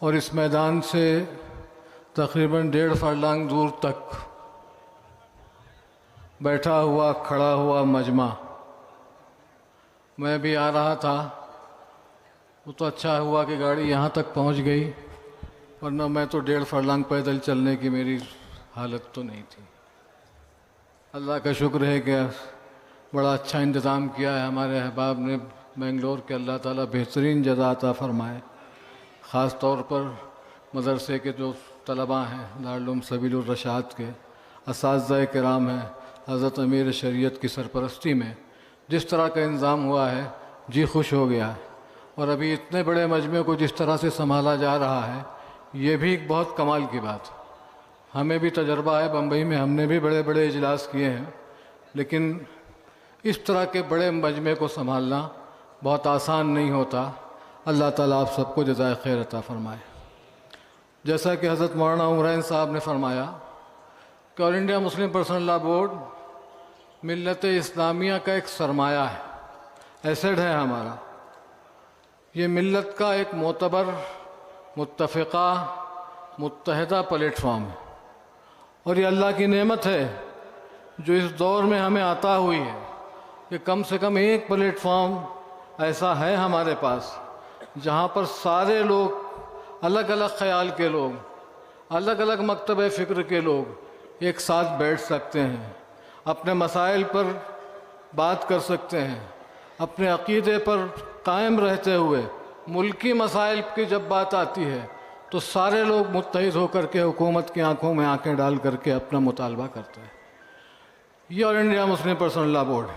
اور اس میدان سے تقریباً 1.5 فرلانگ دور تک بیٹھا ہوا کھڑا ہوا مجمع. میں بھی آ رہا تھا، وہ تو اچھا ہوا کہ گاڑی یہاں تک پہنچ گئی، ورنہ میں تو 1.5 فرلانگ پیدل چلنے کی میری حالت تو نہیں تھی. اللہ کا شکر ہے کہ بڑا اچھا انتظام کیا ہے ہمارے احباب نے بنگلور کے. اللہ تعالیٰ بہترین جزا عطا فرمائے. خاص طور پر مدرسے کے جو طلباء ہیں، دارالعلوم سبیل الرشاد کے اساتذہ کرام ہیں، حضرت امیر شریعت کی سرپرستی میں جس طرح کا انتظام ہوا ہے، جی خوش ہو گیا ہے. اور ابھی اتنے بڑے مجمع کو جس طرح سے سنبھالا جا رہا ہے، یہ بھی ایک بہت کمال کی بات ہے. ہمیں بھی تجربہ ہے، بمبئی میں ہم نے بھی بڑے بڑے اجلاس کیے ہیں، لیکن اس طرح کے بڑے مجمع کو سنبھالنا بہت آسان نہیں ہوتا. اللہ تعالیٰ آپ سب کو جزائے خیر عطا فرمائے. جیسا کہ حضرت مولانا عمرین صاحب نے فرمایا کہ all India Muslim personal law board ملت اسلامیہ کا ایک سرمایہ ہے، ایسیڈ ہے ہمارا. یہ ملت کا ایک معتبر، متفقہ، متحدہ پلیٹ فارم ہے، اور یہ اللہ کی نعمت ہے جو اس دور میں ہمیں عطا ہوئی ہے کہ کم سے کم ایک پلیٹ فارم ایسا ہے ہمارے پاس جہاں پر سارے لوگ، الگ الگ خیال کے لوگ، الگ الگ مکتب فکر کے لوگ ایک ساتھ بیٹھ سکتے ہیں، اپنے مسائل پر بات کر سکتے ہیں، اپنے عقیدے پر قائم رہتے ہوئے. ملکی مسائل کی جب بات آتی ہے تو سارے لوگ متحد ہو کر کے حکومت کی آنکھوں میں آنکھیں ڈال کر کے اپنا مطالبہ کرتے ہیں. یہ all India Muslim personal law board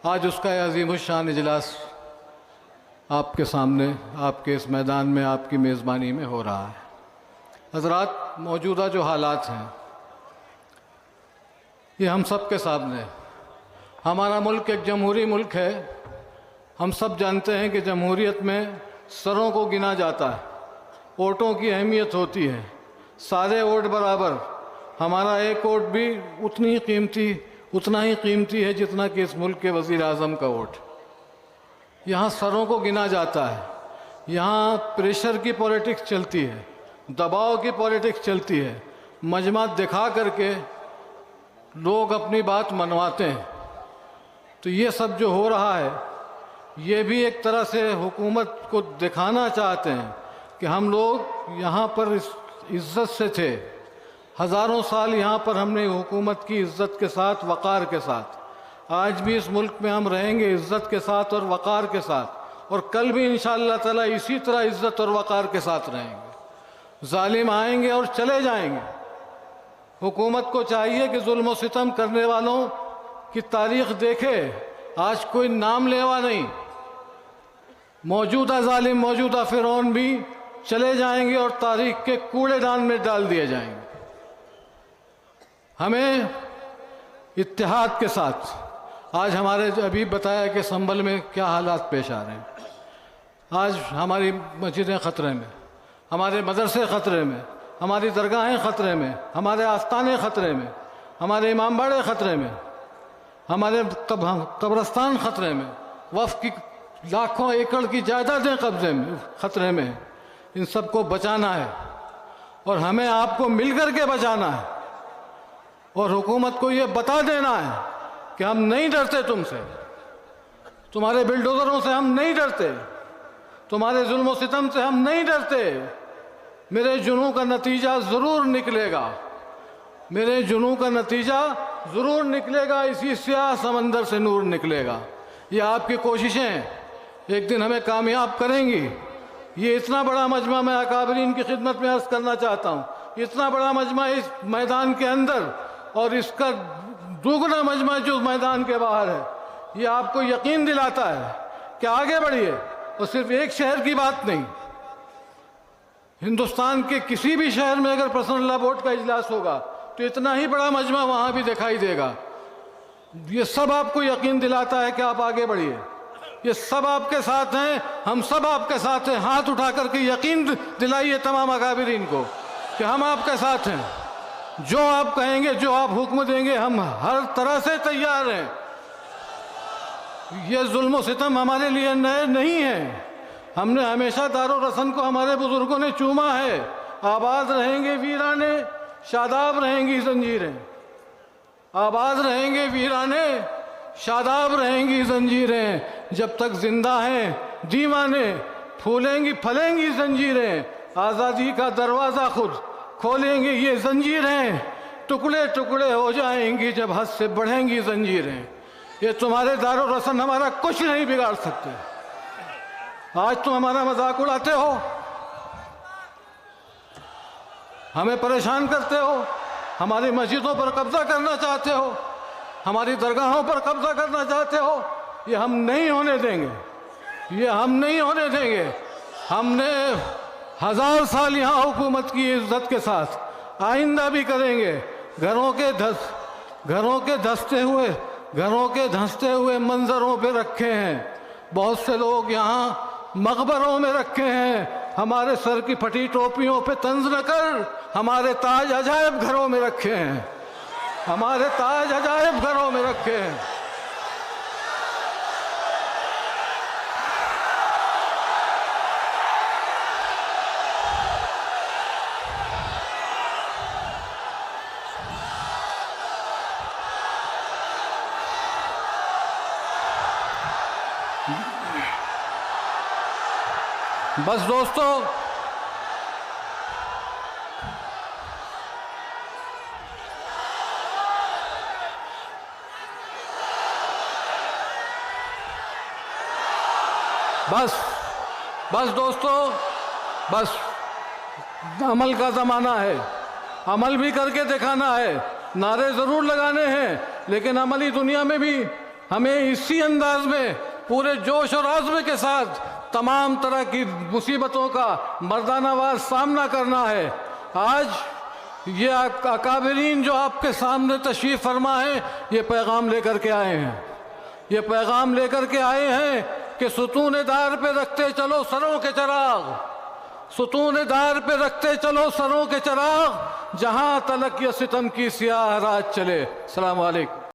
آج اس کا عظیم الشان اجلاس آپ کے سامنے، آپ کے اس میدان میں، آپ کی میزبانی میں ہو رہا ہے. حضرات، موجودہ جو حالات ہیں یہ ہم سب کے سامنے. ہمارا ملک ایک جمہوری ملک ہے. ہم سب جانتے ہیں کہ جمہوریت میں سروں کو گنا جاتا ہے، ووٹوں کی اہمیت ہوتی ہے، سارے ووٹ برابر. ہمارا ایک ووٹ بھی اتنا ہی قیمتی ہے جتنا کہ اس ملک کے وزیر اعظم کا ووٹ. یہاں سروں کو گنا جاتا ہے، یہاں پریشر کی پولیٹکس چلتی ہے، دباؤ کی پولیٹکس چلتی ہے، مجمع دکھا کر کے لوگ اپنی بات منواتے ہیں. تو یہ سب جو ہو رہا ہے یہ بھی ایک طرح سے حکومت کو دکھانا چاہتے ہیں کہ ہم لوگ یہاں پر عزت سے تھے. ہزاروں سال یہاں پر ہم نے حکومت کی عزت کے ساتھ، وقار کے ساتھ. آج بھی اس ملک میں ہم رہیں گے عزت کے ساتھ اور وقار کے ساتھ، اور کل بھی انشاءاللہ تعالی اسی طرح عزت اور وقار کے ساتھ رہیں گے. ظالم آئیں گے اور چلے جائیں گے. حکومت کو چاہیے کہ ظلم و ستم کرنے والوں کی تاریخ دیکھے. آج کوئی نام لیوا نہیں. موجودہ ظالم، موجودہ فرعون بھی چلے جائیں گے اور تاریخ کے کوڑے دان میں ڈال دیے جائیں گے. ہمیں اتحاد کے ساتھ، آج ہمارے ابھی بتایا کہ سنبھل میں کیا حالات پیش آ رہے ہیں. آج ہماری مسجدیں خطرے میں، ہمارے مدرسے خطرے میں، ہماری درگاہیں خطرے میں، ہمارے آستانے خطرے میں، ہمارے امام باڑے خطرے میں، ہمارے قبرستان خطرے میں، وقف کی لاکھوں ایکڑ کی جائیدادیں قبضے میں، خطرے میں. ان سب کو بچانا ہے اور ہمیں آپ کو مل کر کے بچانا ہے، اور حکومت کو یہ بتا دینا ہے کہ ہم نہیں ڈرتے تم سے، تمہارے بلڈوزروں سے ہم نہیں ڈرتے، تمہارے ظلم و ستم سے ہم نہیں ڈرتے. میرے جنوں کا نتیجہ ضرور نکلے گا، میرے جنوں کا نتیجہ ضرور نکلے گا. اسی سیاہ سمندر سے نور نکلے گا. یہ آپ کی کوششیں ایک دن ہمیں کامیاب کریں گی. یہ اتنا بڑا مجمع، میں اکابرین کی خدمت میں عرض کرنا چاہتا ہوں، اتنا بڑا مجمع اس میدان کے اندر اور اس کا دوگنا مجمع جو میدان کے باہر ہے، یہ آپ کو یقین دلاتا ہے کہ آگے بڑھیے. اور صرف ایک شہر کی بات نہیں، ہندوستان کے کسی بھی شہر میں اگر پرسنل لاء بورڈ کا اجلاس ہوگا تو اتنا ہی بڑا مجمع وہاں بھی دکھائی دے گا. یہ سب آپ کو یقین دلاتا ہے کہ آپ آگے بڑھیے. یہ سب آپ کے ساتھ ہیں، ہم سب آپ کے ساتھ ہیں. ہاتھ اٹھا کر کے یقین دلائیے تمام اکابرین کو کہ ہم آپ کے ساتھ ہیں. جو آپ کہیں گے، جو آپ حکم دیں گے، ہم ہر طرح سے تیار ہیں. یہ ظلم و ستم ہمارے لیے نئے نہیں ہیں. ہم نے ہمیشہ دار و رسن کو ہمارے بزرگوں نے چوما ہے۔ آباد رہیں گے ویرانے، شاداب رہیں گی زنجیریں، آباد رہیں گے ویرانے، شاداب رہیں گی زنجیریں، جب تک زندہ ہیں دیوانے پھولیں گی پھلیں گی زنجیریں، آزادی کا دروازہ خود کھولیں گے یہ زنجیریں، ٹکڑے ٹکڑے ہو جائیں گی جب حد سے بڑھیں گی زنجیریں۔ یہ تمہارے دار و رسن ہمارا کچھ نہیں بگاڑ سکتے۔ آج تم ہمارا مذاق اڑاتے ہو، ہمیں پریشان کرتے ہو، ہماری مسجدوں پر قبضہ کرنا چاہتے ہو، ہماری درگاہوں پر قبضہ کرنا چاہتے ہو، یہ ہم نہیں ہونے دیں گے، یہ ہم نہیں ہونے دیں گے۔ ہم نے 1000 سال یہاں حکومت کی عزت کے ساتھ، آئندہ بھی کریں گے۔ گھروں کے دھنستے ہوئے منظروں پہ رکھے ہیں، بہت سے لوگ یہاں مقبروں میں رکھے ہیں، ہمارے سر کی پھٹی ٹوپیوں پہ طنز نہ کر، ہمارے تاج عجائب گھروں میں رکھے ہیں، ہمارے تاج عجائب گھروں میں رکھے ہیں۔ بس دوستو، بس دوستو، بس عمل کا زمانہ ہے، عمل بھی کر کے دکھانا ہے۔ نعرے ضرور لگانے ہیں، لیکن عملی دنیا میں بھی ہمیں اسی انداز میں پورے جوش اور عزم کے ساتھ تمام طرح کی مصیبتوں کا مردانہ واز سامنا کرنا ہے۔ آج یہ اکابرین جو آپ کے سامنے تشریف فرما ہے، یہ پیغام لے کر کے آئے ہیں، یہ پیغام لے کر کے آئے ہیں کہ ستون دار پہ رکھتے چلو سروں کے چراغ، ستون دار پہ رکھتے چلو سروں کے چراغ، جہاں تلک یہ ستم کی سیاہ رات چلے۔ السلام علیکم۔